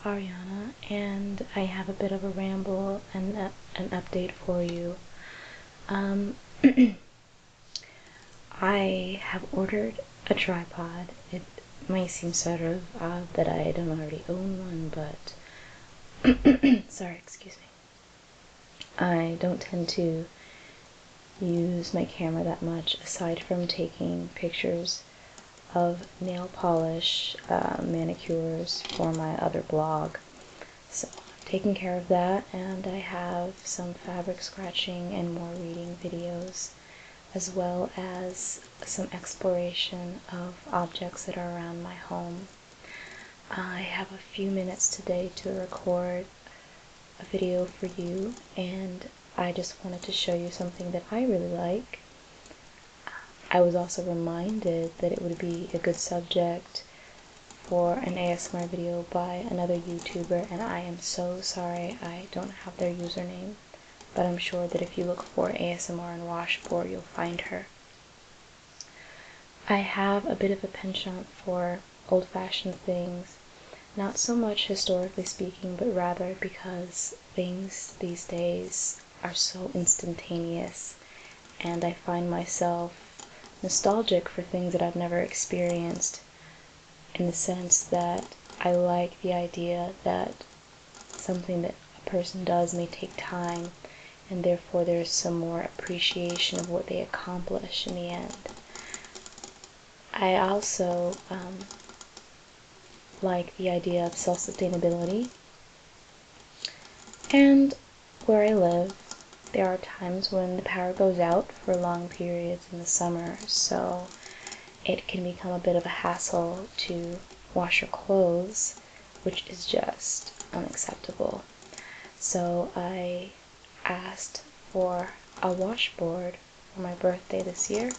Ariana, and I have a bit of a ramble and an update for you. I have ordered a tripod. It may seem sort of odd that I don't already own one, but sorry, excuse me. I don't tend to use my camera that much aside from taking pictures of nail polish, manicures for my other blog. So I'm taking care of that, and I have some fabric scratching and more reading videos, as well as some exploration of objects that are around my home. I have a few minutes today to record a video for you, and I just wanted to show you something that I really like. I was also reminded that it would be a good subject for an ASMR video by another YouTuber, and I am so sorry I don't have their username, but I'm sure that if you look for ASMR and Washboard, you'll find her. I have a bit of a penchant for old-fashioned things, not so much historically speaking, but rather because things these days are so instantaneous, and I find myself nostalgic for things that I've never experienced, in the sense that I like the idea that something that a person does may take time, and therefore there's some more appreciation of what they accomplish in the end. I also like the idea of self-sustainability, and where I live, there are times when the power goes out for long periods in the summer, so it can become a bit of a hassle to wash your clothes, which is just unacceptable. So I asked for a washboard for my birthday this year,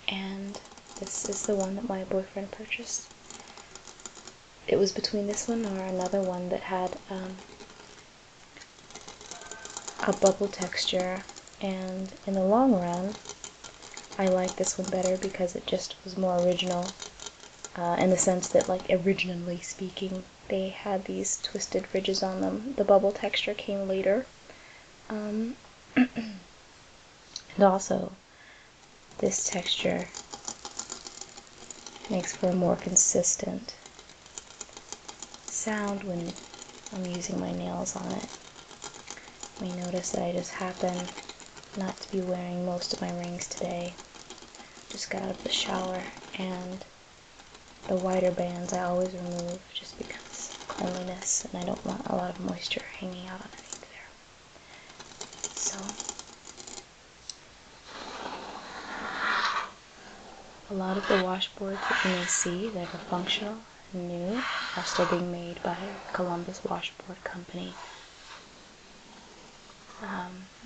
and this is the one that my boyfriend purchased. It was between this one or another one that had a bubble texture, and in the long run I like this one better because it just was more original, in the sense that, like, originally speaking, they had these twisted ridges on them. The bubble texture came later. And also, this texture makes for a more consistent sound when I'm using my nails on it. You may notice that I just happen not to be wearing most of my rings today. Just got out of the shower, and the wider bands I always remove just because of cleanliness, and I don't want a lot of moisture hanging out underneath there. So, a lot of the washboards that you may see that are functional and new are still being made by Columbus Washboard Company.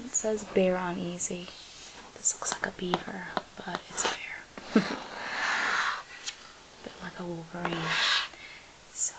It says bear on easy. This looks like a beaver, but it's a bear. A bit like a Wolverine. So,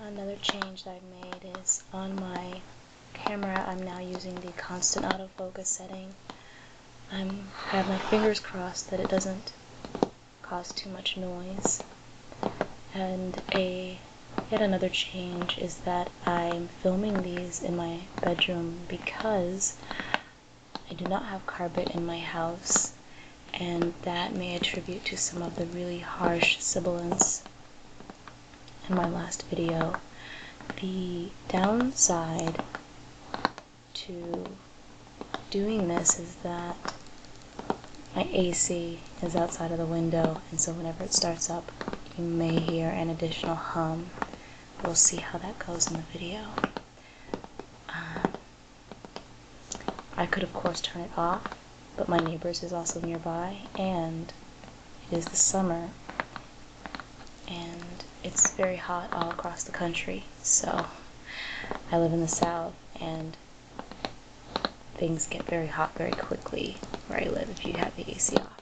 another change that I've made is on my camera. I'm now using the constant autofocus setting. I have my fingers crossed that it doesn't cause too much noise. And yet another change is that I'm filming these in my bedroom because I do not have carpet in my house, and that may attribute to some of the really harsh sibilance in my last video. The downside to doing this is that my AC is outside of the window, and so whenever it starts up, you may hear an additional hum. We'll see how that goes in the video. I could, of course, turn it off, but my neighbor's is also nearby, and it is the summer, and it's very hot all across the country. So I live in the South, and things get very hot very quickly where I live if you have the AC off.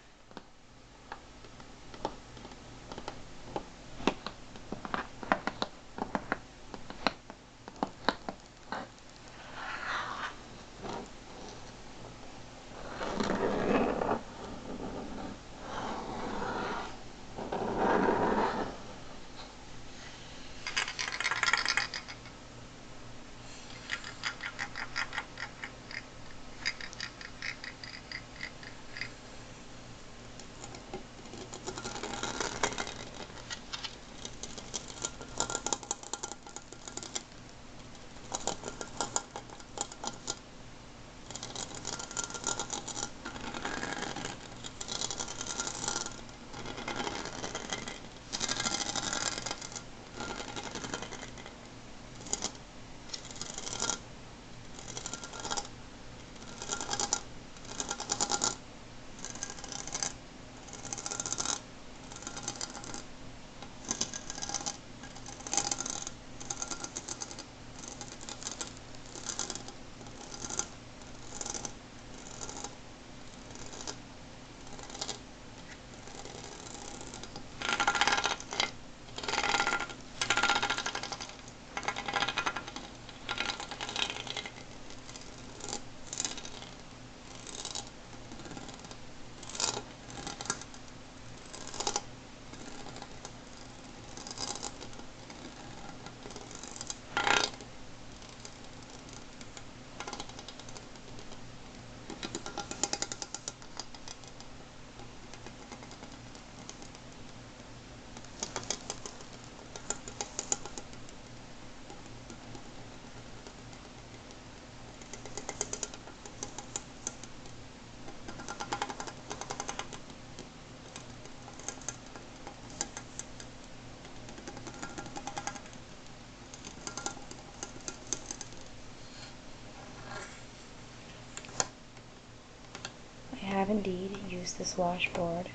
I have indeed used this washboard.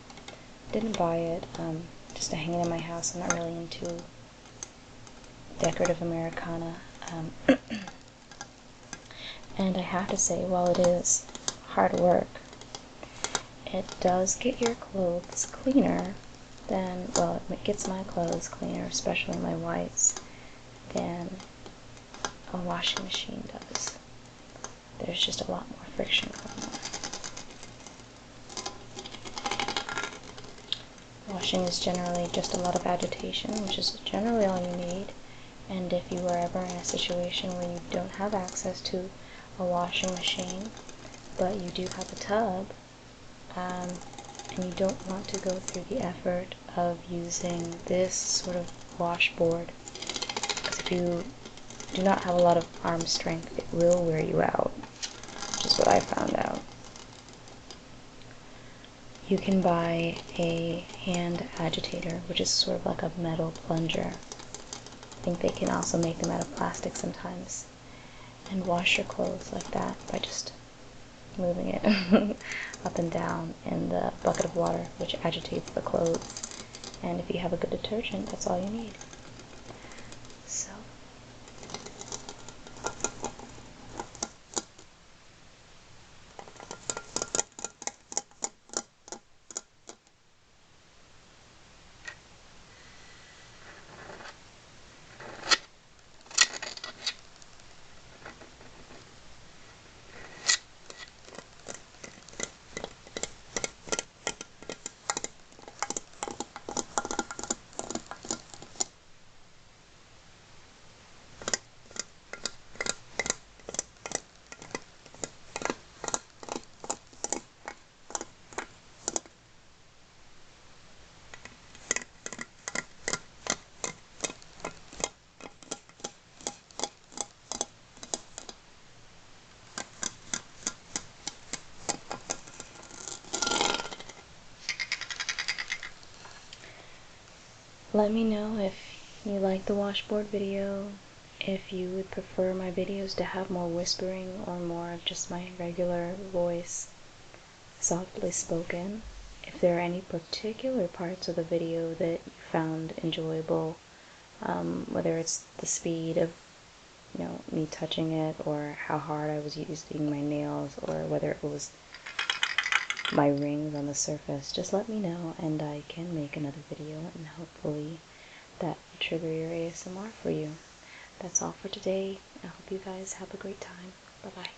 Didn't buy it just to hang it in my house. I'm not really into decorative Americana. And I have to say, while it is hard work, it does get your clothes cleaner than, well, it gets my clothes cleaner, especially my whites, than a washing machine does. There's just a lot more friction going on. Washing is generally just a lot of agitation, which is generally all you need. And if you were ever in a situation where you don't have access to a washing machine, but you do have a tub, and you don't want to go through the effort of using this sort of washboard, because if you do not have a lot of arm strength, it will wear you out, which is what I found out. You can buy a hand agitator, which is sort of like a metal plunger. I think they can also make them out of plastic sometimes, and wash your clothes like that by just moving it up and down in the bucket of water, which agitates the clothes. And if you have a good detergent, that's all you need. So let me know if you like the washboard video, if you would prefer my videos to have more whispering or more of just my regular voice softly spoken. If there are any particular parts of the video that you found enjoyable, whether it's the speed of me touching it, or how hard I was using my nails, or whether it was my rings on the surface, just let me know and I can make another video, and hopefully that will trigger your ASMR for you. That's all for today. I hope you guys have a great time. Bye bye.